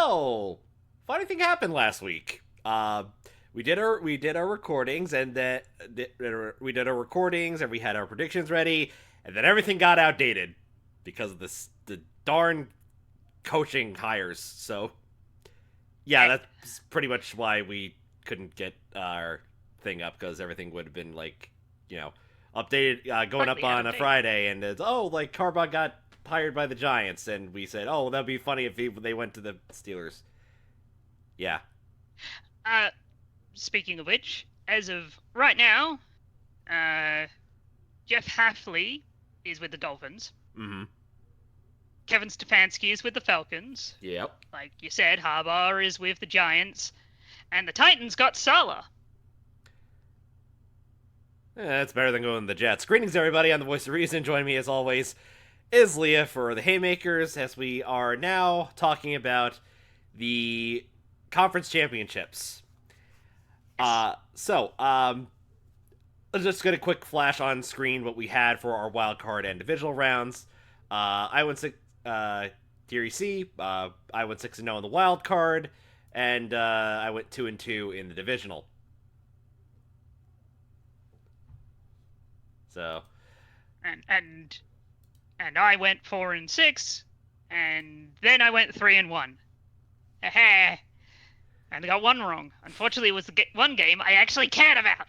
So, funny thing happened last week. We did our recordings, and we did our recordings, and we had our predictions ready, and then everything got outdated because of the darn coaching hires. So, yeah, Eh, that's pretty much why we couldn't get our thing up, because everything would have been like, you know, updated, going up Slightly out on of a date. Friday, and it's like Carbon got hired by the Giants, and we said, oh, that'd be funny if they went to the Steelers. Yeah. Uh, Speaking of which, as of right now, uh, Jeff Hafley is with the Dolphins. Mm-hmm. Kevin Stefanski is with the Falcons. Yep. Like you said, Harbaugh is with the Giants, and the Titans got Salah. That's better than going to the Jets. Greetings, everybody. I'm the voice of reason. Joining me, as always, is Leah for the Haymakers, as we are now talking about the conference championships. Yes. Let's just get a quick flash on screen what we had for our wild card and divisional rounds. I went six. Theory C. I went 6-0 in the wild card, and I went 2-2 in the divisional. So, And I went 4-6, and then I went 3-1. And I got one wrong. Unfortunately, it was the one game I actually cared about.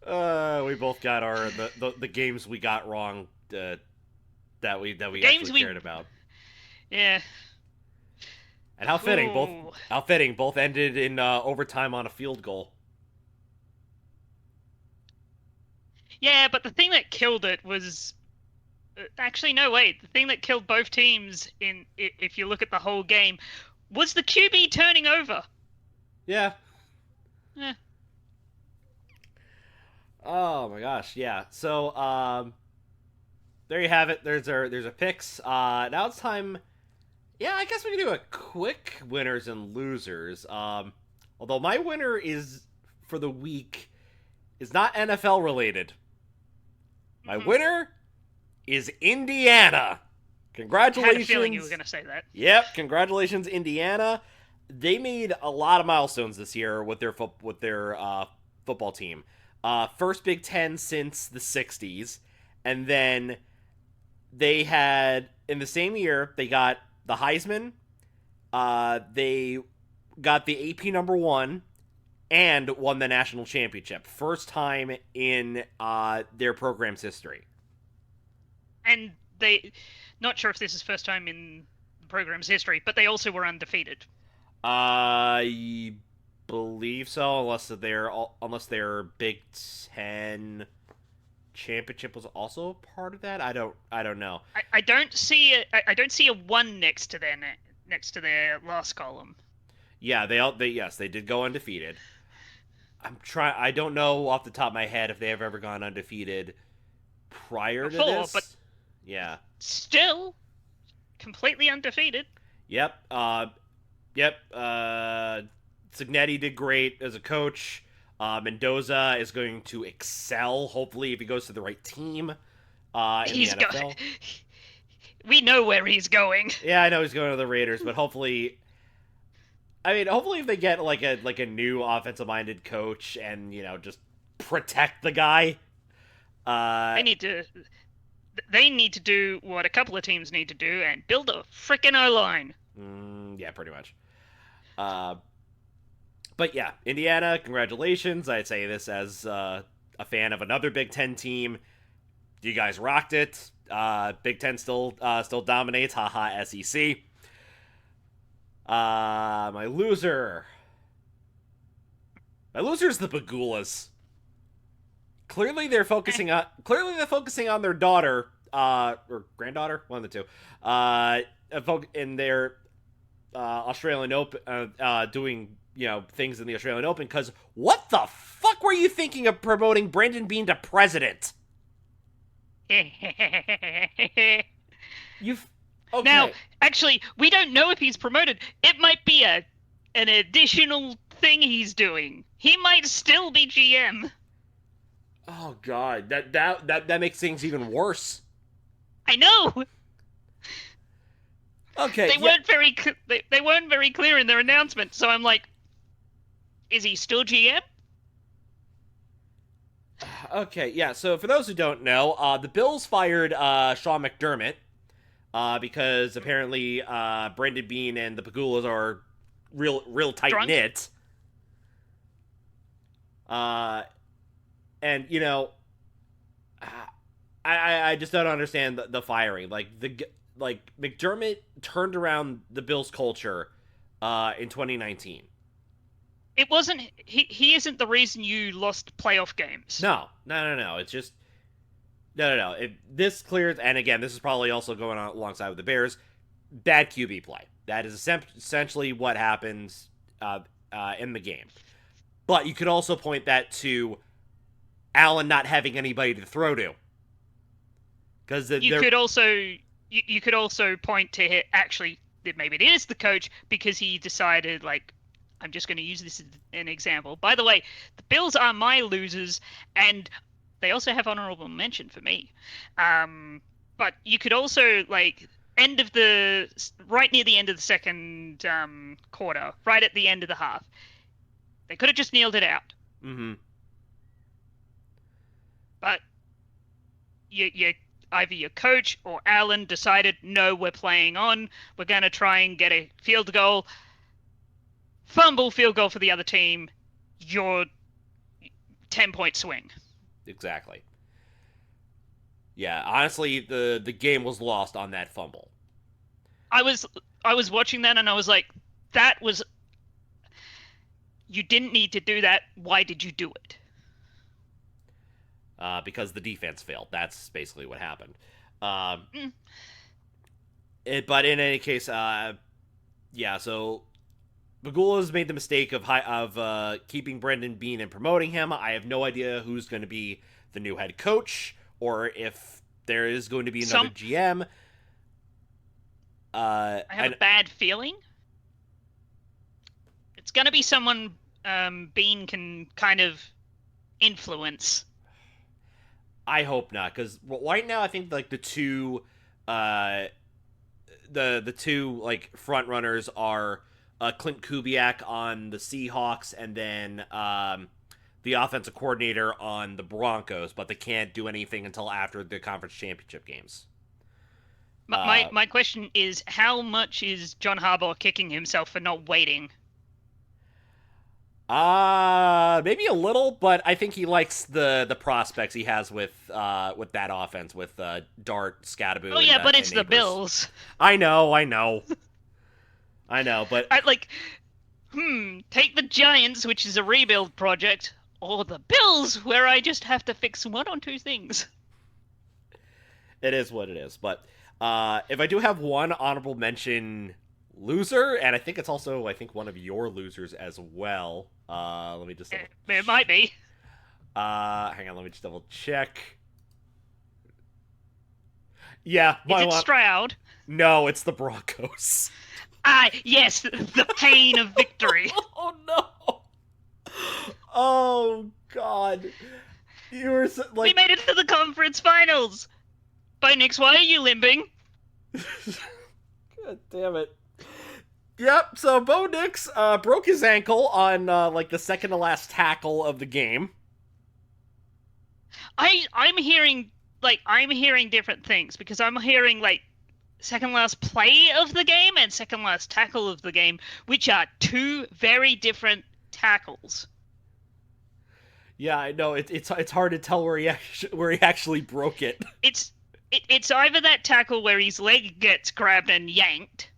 we both got the games we got wrong, that The we games actually we, cared about. yeah. And how fitting, Ooh. both ended in overtime on a field goal. Yeah, but the thing that killed it was actually no wait. The thing that killed both teams if you look at the whole game was the QB turning over. Yeah. Eh, Oh my gosh, yeah. So, there you have it. There's a picks. Now it's time. Yeah, I guess we can do a quick winners and losers. Although my winner is for the week is not NFL related. My mhm. winner is Indiana. I had a feeling you were Congratulations. going to say that. Yep, congratulations, Indiana. They made a lot of milestones this year with their football team. First Big Ten since the '60s, and then they had in the same year they got the Heisman. They got the AP number one and won the national championship. First time in their program's history. And they, not sure if this is first time in the program's history, but they also were undefeated. I believe so, unless their Big Ten championship was also part of that. I don't know. I don't see I don't see a one next to their last column. Yeah, yes, they did go undefeated. I don't know off the top of my head if they have ever gone undefeated prior to Before, but this. Yeah. still completely undefeated. Yep. Yep. Signetti did great as a coach. Mendoza is going to excel, hopefully, if he goes to the right team in the He's go. NFL. We know where he's going. Yeah, I know he's going to the Raiders, but hopefully, I mean, hopefully, if they get like a new offensive minded coach and just protect the guy. Uh, They need to. They need to do what a couple of teams need to do and build a frickin' O line. yeah, pretty much. Uh, but yeah, Indiana, congratulations. I'd say this as a fan of another Big Ten team. You guys rocked it. Big Ten still dominates. Haha, SEC. My loser. My loser is the Bagulas. Clearly they're focusing on their daughter, or granddaughter, one of the two. In their Australian Open, doing things in the Australian Open. Because what the fuck were you thinking of promoting Brandon Bean to president? You Now, okay? actually, we don't know if he's promoted. It might be an additional thing he's doing. He might still be GM. Oh god, that makes things even worse. I know. Okay, They yeah. weren't they weren't very clear in their announcement. So I'm like, is he still GM? Okay, yeah. So for those who don't know, the Bills fired Sean McDermott because apparently Brendan Bean and the Pagulas are real tight Drunk? knit. Uh, and I just don't understand the firing. Like McDermott turned around the Bills culture in 2019. It wasn't. He isn't the reason you lost playoff games. No. It's just no. This clears, and again, this is probably also going on alongside with the Bears. Bad QB play. That is essentially what happens in the game. But you could also point that to Allen not having anybody to throw to, because You they're could also you could also point to it, actually that maybe it is the coach because he decided like I'm just going to use this as an example. By the way, the Bills are my losers, and they also have honorable mention for me. But you could also like end of the right near the end of the second quarter, right at the end of the half. They could have just kneeled it out, mm-hmm. but you either your coach or Allen decided, no, we're playing on. We're going to try and get a field goal. Fumble, field goal for the other team. Your 10-point swing. Exactly. Yeah, honestly, the game was lost on that fumble. I was watching that and I was like, that was you didn't need to do that. Why did you do it? Because the defense failed. That's basically what happened. Mm. But in any case, yeah. So Bagula's made the mistake of keeping Brendan Bean and promoting him. I have no idea who's going to be the new head coach or if there is going to be another GM. I have a bad feeling. It's going to be someone Bean can kind of influence. I hope not, because right now I think like the two like front runners are Clint Kubiak on the Seahawks and then the offensive coordinator on the Broncos, but they can't do anything until after the conference championship games. My question is, how much is John Harbaugh kicking himself for not waiting? Maybe a little, but I think he likes the prospects he has with that offense with Dart, Scadaboo. Oh yeah, but it's the Neighbors. Bills. I know, but Take the Giants, which is a rebuild project, or the Bills, where I just have to fix one or two things. it is what it is. But if I do have one honorable mention loser, and I think it's also one of your losers as well. Let me just It might be. Hang on, let me just double check. Yeah, is it Stroud? No, it's the Broncos. Ah, yes, the pain of victory. Oh no! Oh god! You were we made it to the conference finals. Bo Nix, why are you limping? God damn it! Yep. So Bo Nix broke his ankle on like the second to last tackle of the game. I'm hearing different things because I'm hearing like second last play of the game and second last tackle of the game, which are two very different tackles. Yeah, I know it's hard to tell where he actually broke it. It's either that tackle where his leg gets grabbed and yanked,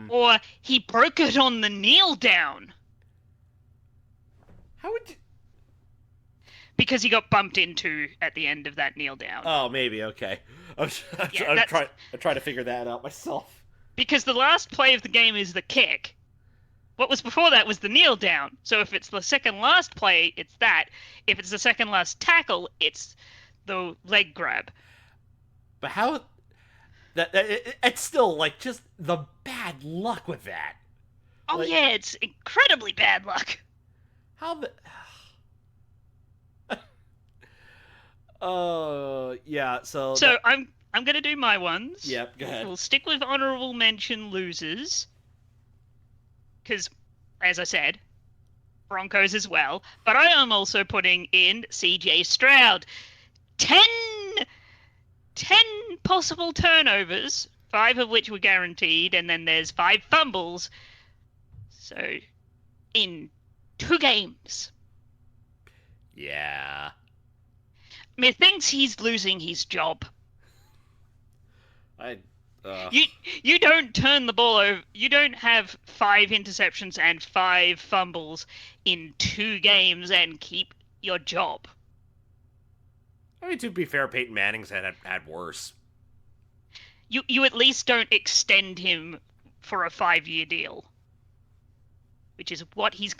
or he broke it on the kneel down. How would you... Because he got bumped into at the end of that kneel down. Oh, maybe, okay. I'm trying to figure that out myself. Because the last play of the game is the kick. What was before that was the kneel down. So if it's the second last play, it's that. If it's the second last tackle, it's the leg grab. But how... it's still, like, just the bad luck with that. Oh, like, yeah, it's incredibly bad luck. How the... yeah, so... So I'm I'm gonna do my ones. Yep, go ahead. We'll stick with honorable mention losers, because, as I said, Broncos as well. But I am also putting in CJ Stroud. 10, 10 possible turnovers, 5 of which were guaranteed, and then there's 5 fumbles. So, in 2 games. Yeah. Methinks he's losing his job. I. You don't turn the ball over. You don't have 5 interceptions and 5 fumbles in 2 games and keep your job. I mean, to be fair, Peyton Manning's had worse. You at least don't extend him for a 5-year deal, which is what he's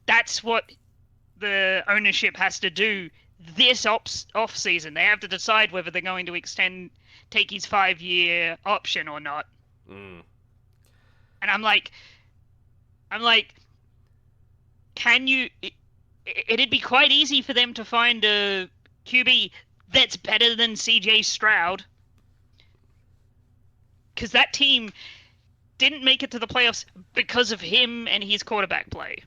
that's what the ownership has to do this off season. They have to decide whether they're going to take his 5-year option or not. Mm. And I'm like, can you? It'd be quite easy for them to find a QB that's better than CJ Stroud, because that team didn't make it to the playoffs because of him and his quarterback play.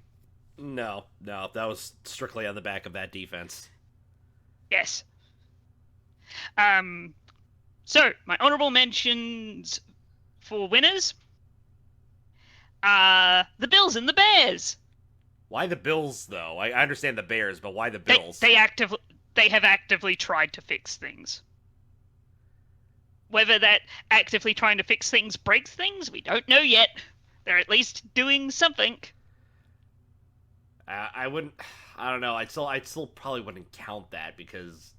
No, that was strictly on the back of that defense. Yes. So my honorable mentions for winners are the Bills and the Bears. Why the Bills, though? I understand the Bears, but why the Bills? They have actively tried to fix things. Whether that actively trying to fix things breaks things, we don't know yet. They're at least doing something. I wouldn't. I don't know. I'd still probably wouldn't count that because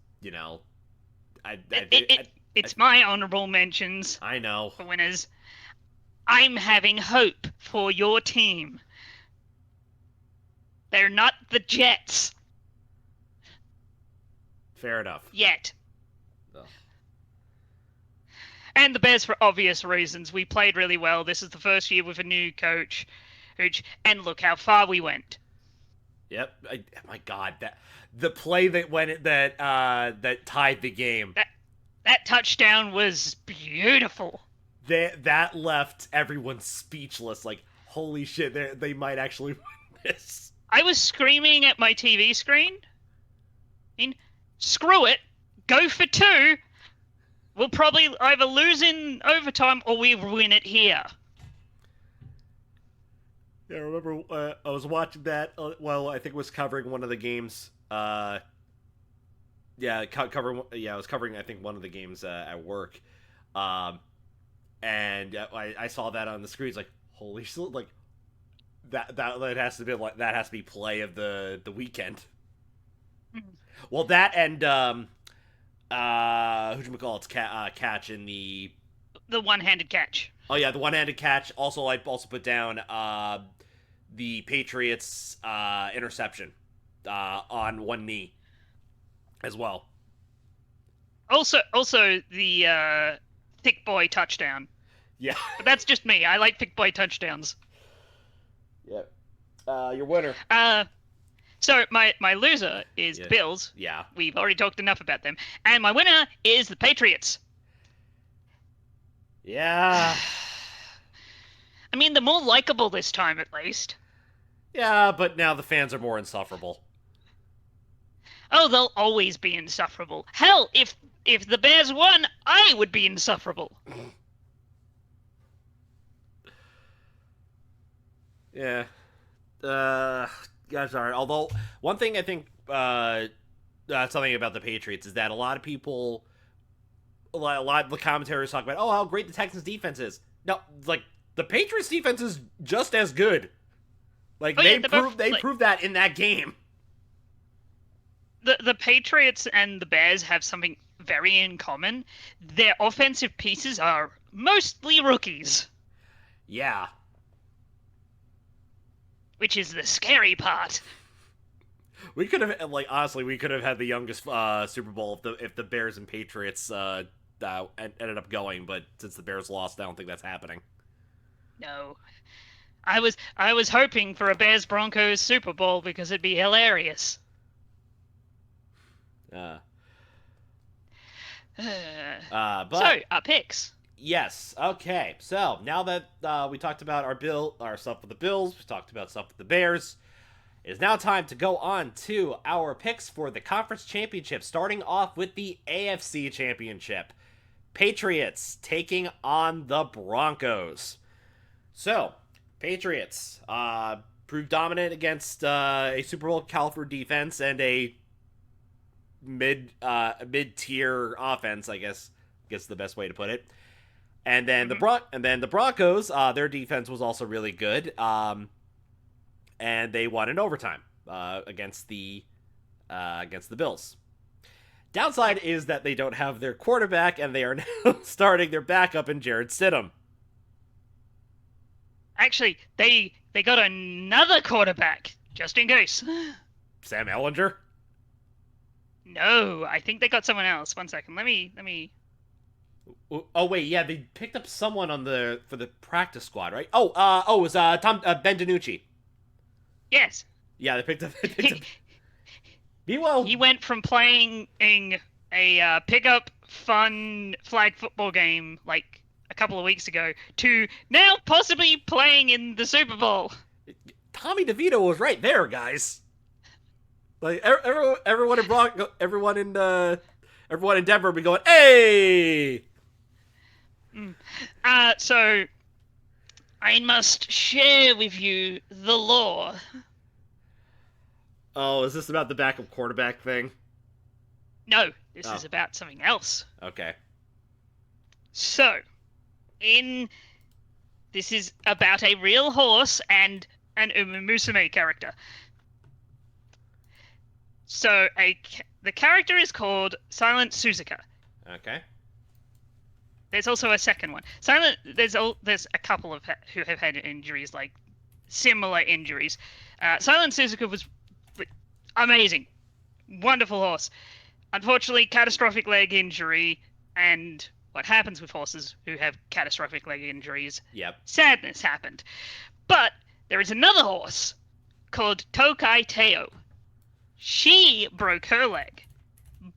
it's my honorable mentions. I know. For winners. I'm having hope for your team. They're not the Jets. Fair enough. Yet. Ugh. And the Bears, for obvious reasons. We played really well. This is the first year with a new coach. And look how far we went. Yep. My God, the play that tied the game. That touchdown was beautiful. That left everyone speechless. Like, holy shit, they might actually win this. I was screaming at my TV screen. I mean, screw it. Go for 2. We'll probably either lose in overtime or we win it here. Yeah, I remember I was watching that while I think it was covering one of the games. I was covering I think one of the games at work. And I saw that on the screen. It's like, holy shit, like that has to be play of the weekend. Well, that and who'd catch in the one-handed catch. Oh yeah, the one-handed catch. Also, I'd also put down the Patriots interception on one knee as well. Also the thick boy touchdown. Yeah, but that's just me. I like thick boy touchdowns. Yep. Your winner. So my loser is the Bills. Yeah. We've already talked enough about them. And my winner is the Patriots. Yeah. I mean, they're more likable this time, at least. Yeah, but now the fans are more insufferable. Oh, they'll always be insufferable. Hell, if the Bears won, I would be insufferable. Yeah. Gosh, alright. Although, one thing I think, something about the Patriots is that a lot of people, a lot of the commentators talk about, oh, how great the Texans defense is. No, like, the Patriots defense is just as good. Like, they proved that in that game. The Patriots and the Bears have something very in common. Their offensive pieces are mostly rookies. Yeah. Which is the scary part. We could have, like, honestly, we could have had the youngest Super Bowl if the Bears and Patriots ended up going, but since the Bears lost, I don't think that's happening. No. I was hoping for a Bears Broncos Super Bowl because it'd be hilarious. But Our picks. yes, okay. So now that we talked about our stuff with the Bills, we talked about stuff with the Bears. It is now time to go on to our picks for the conference championship, starting off with the AFC championship. Patriots taking on the Broncos. So, Patriots proved dominant against a Super Bowl caliber defense and a mid tier offense, I guess the best way to put it. And then the Broncos, their defense was also really good, and they won in overtime against the Bills. Downside is that they don't have their quarterback, and they are now starting their backup in Jared Stidham. Actually, they got another quarterback just in case. Sam Ellinger. No, I think they got someone else. One second. Let me. Oh wait, yeah, they picked up someone for the practice squad, right? Oh, it was Ben DiNucci. Yes. Yeah, they picked up. Meanwhile, he went from playing in a pickup fun flag football game like a couple of weeks ago to now possibly playing in the Super Bowl. Tommy DeVito was right there, guys. Like everyone in Denver would be going, "Hey!" So I must share with you the lore. Oh, is this about the backup quarterback thing? No, this is about something else. Okay. So, this is about a real horse and an Uma Musume character. So, the character is called Silent Suzuka. Okay. There's also a second one. There's a couple of who have had injuries, like similar injuries. Silent Suzuka was amazing, wonderful horse. Unfortunately, catastrophic leg injury, and what happens with horses who have catastrophic leg injuries? Yep. Sadness happened. But there is another horse called Tokai Teo. She broke her leg,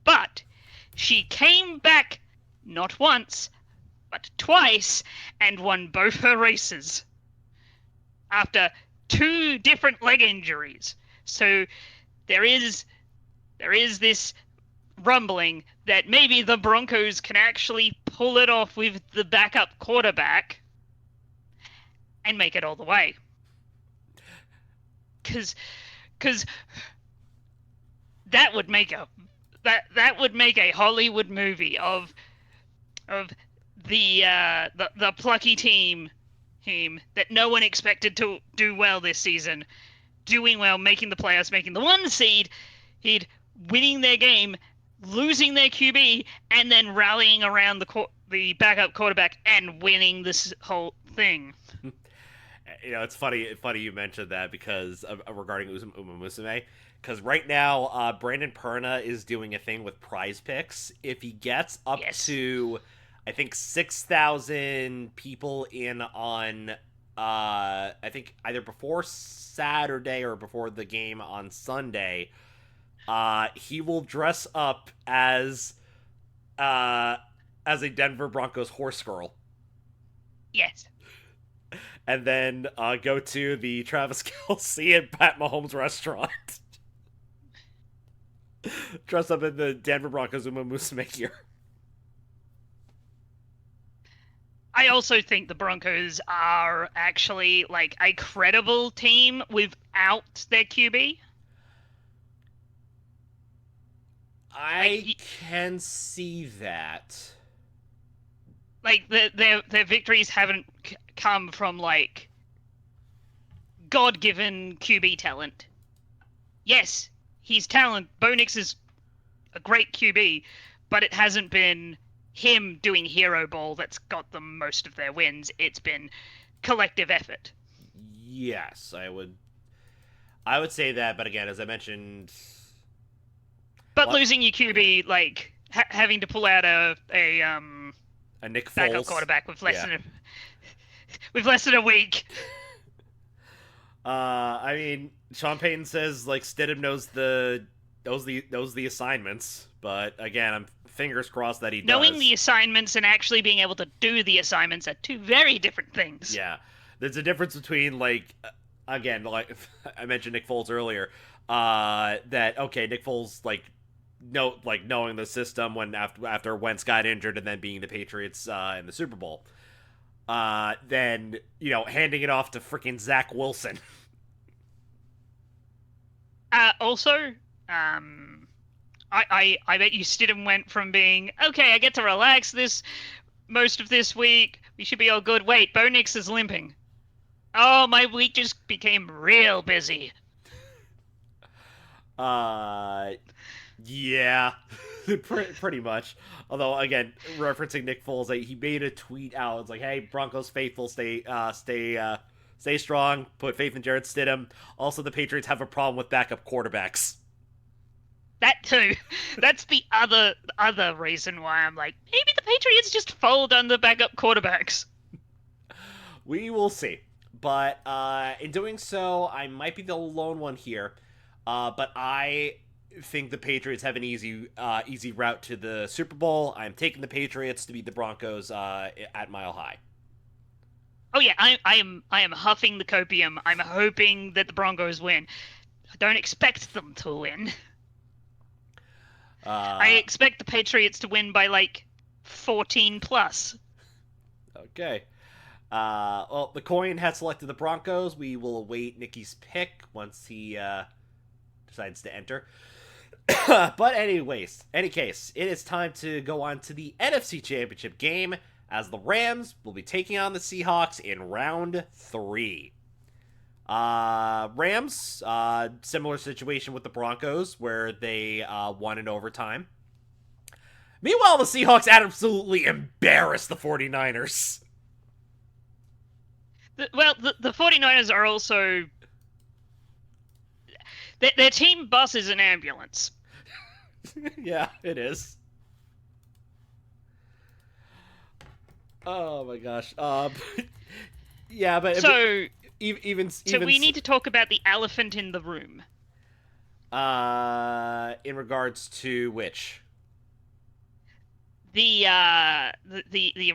but she came back not once, but twice, and won both her races after 2 different leg injuries. So there is this rumbling that maybe the Broncos can actually pull it off with the backup quarterback and make it all the way. Because that would make a Hollywood movie of the plucky team that no one expected to do well this season, doing well, making the playoffs, making the 1 seed, winning their game, losing their QB, and then rallying around the backup quarterback and winning this whole thing. It's funny you mentioned that because regarding Uma Musume, because right now Brandon Perna is doing a thing with Prize Picks. If he gets up to, I think, 6,000 people in on, I think either before Saturday or before the game on Sunday, he will dress up as a Denver Broncos horse girl. Yes. And then go to the Travis Kelce and Pat Mahomes restaurant. Dress up in the Denver Broncos Uma Musume gear. I also think the Broncos are actually like a credible team without their QB. I can see that. Like their victories haven't come from like God-given QB talent. Yes, he's talent. Bo Nix is a great QB, but it hasn't been him doing hero ball that's got them most of their wins. It's been collective effort. Yes, I would say that, but again, as I mentioned, but losing your QB, like having to pull out a Nick Foles backup quarterback with less than a week. I mean, Sean Payton says like Stidham knows the assignments, but again, I'm fingers crossed that he Knowing does. the assignments and actually being able to do the assignments are two very different things. Yeah, there's a difference between again, like I mentioned Nick Foles earlier. That okay, Nick Foles knowing the system when after Wentz got injured and then being the Patriots in the Super Bowl. Then handing it off to freaking Zach Wilson. Also, I bet you Stidham went from being okay, I get to relax this most of this week. We should be all good. Wait, Bo Nix is limping. Oh, my week just became real busy. Yeah, pretty much. Although again, referencing Nick Foles, he made a tweet out. It's like, "Hey, Broncos faithful, stay strong. Put faith in Jarrett Stidham. Also, the Patriots have a problem with backup quarterbacks." That too. That's the other reason why I'm like, maybe the Patriots just fold under backup quarterbacks. We will see. But in doing so, I might be the lone one here. But I think the Patriots have an easy route to the Super Bowl. I'm taking the Patriots to beat the Broncos at Mile High. Oh yeah, I am huffing the copium. I'm hoping that the Broncos win. I don't expect them to win. I expect the Patriots to win by like 14 plus. Okay. Well, the coin has selected the Broncos. We will await Nikki's pick once he decides to enter. But any case, it is time to go on to the NFC Championship game as the Rams will be taking on the Seahawks in round 3. Rams, similar situation with the Broncos where they won in overtime. Meanwhile, the Seahawks absolutely embarrassed the 49ers. The 49ers are also... Their team bus is an ambulance. Yeah, it is. Oh my gosh. Yeah, but so even we need to talk about the elephant in the room. In regards to which? The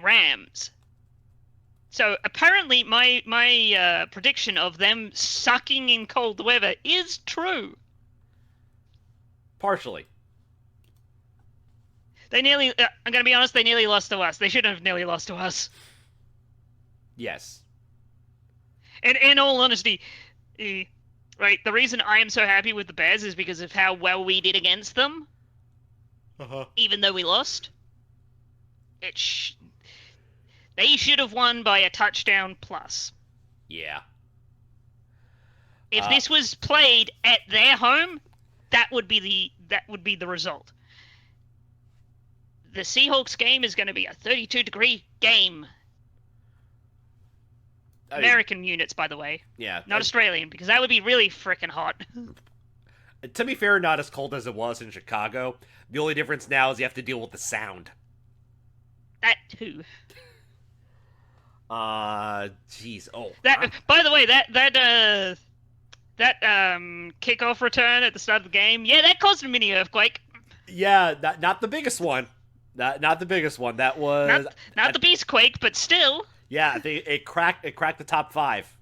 Rams. So apparently, my prediction of them sucking in cold weather is true. Partially. They nearly. I'm going to be honest. They nearly lost to us. They shouldn't have nearly lost to us. Yes. And in all honesty, right, the reason I am so happy with the Bears is because of how well we did against them. Even though we lost, they should have won by a touchdown plus. Yeah. If this was played at their home, that would be the result. The Seahawks game is going to be a 32-degree game. American units, by the way. Yeah. Not Australian, because that would be really freaking hot. To be fair, not as cold as it was in Chicago. The only difference now is you have to deal with the sound. That too. Jeez. Oh. By the way, that kickoff return at the start of the game, yeah, that caused a mini earthquake. Yeah, not the biggest one. Not the biggest one. That was not the beast quake, but still. Yeah, it cracked the top 5.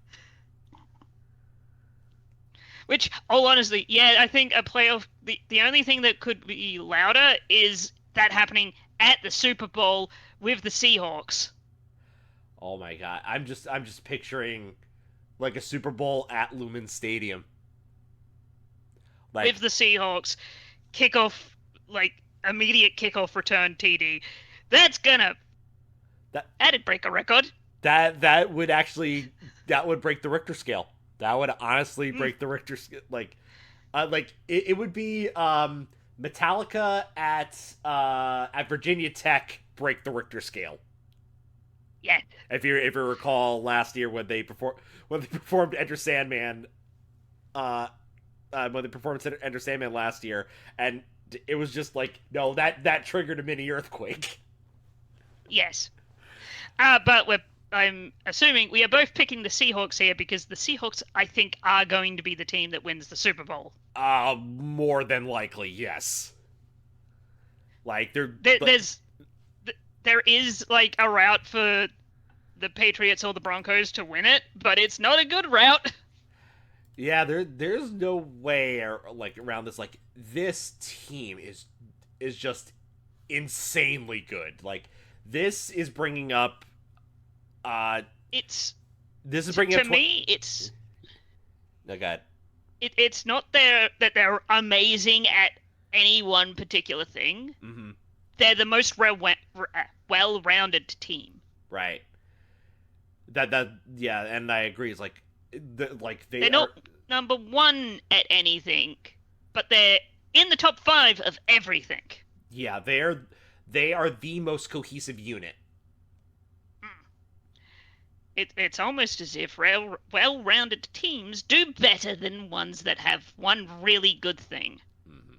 Which, all honestly, yeah, I think a playoff. The only thing that could be louder is that happening at the Super Bowl with the Seahawks. Oh my god, I'm just picturing like a Super Bowl at Lumen Stadium, with the Seahawks kickoff, like immediate kickoff return TD. That'd break a record. That would break the Richter scale. That would honestly break the Richter scale. It would be Metallica at Virginia Tech break the Richter scale. Yeah. If you recall last year when they performed Enter Sandman, Enter Sandman last year, and it was just like, no, that triggered a mini earthquake. Yes. But I'm assuming we are both picking the Seahawks here because the Seahawks, I think, are going to be the team that wins the Super Bowl. More than likely, yes. Like they're There, but there's there is like a route for the Patriots or the Broncos to win it, but it's not a good route. yeah, there's no way like around this. Like this team is just insanely good. Like this is bringing up uh It's this is bringing up to me, oh god. it's not that they're amazing at any one particular thing. Mhm. They're the most well-rounded team. Right. That yeah, and I agree. It's like like they They're are not number one at anything, but they're in the top five of everything. yeah, they are the most cohesive unit. It's almost as if well-rounded teams do better than ones that have one really good thing. Mhm.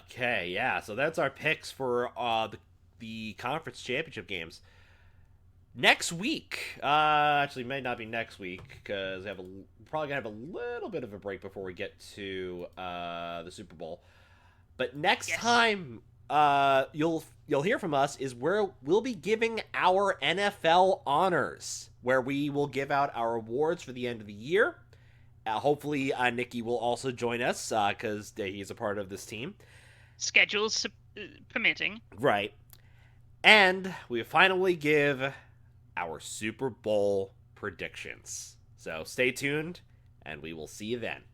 Okay, yeah. So that's our picks for the conference championship games. Next week, actually, may not be next week because we probably gonna have a little bit of a break before we get to the Super Bowl. But next Yes. time, you'll hear from us is where we'll be giving our NFL honors, where we will give out our awards for the end of the year. Hopefully, Nikki will also join us because he's a part of this team. Schedules permitting. Right. And we finally give our Super Bowl predictions. So stay tuned, and we will see you then.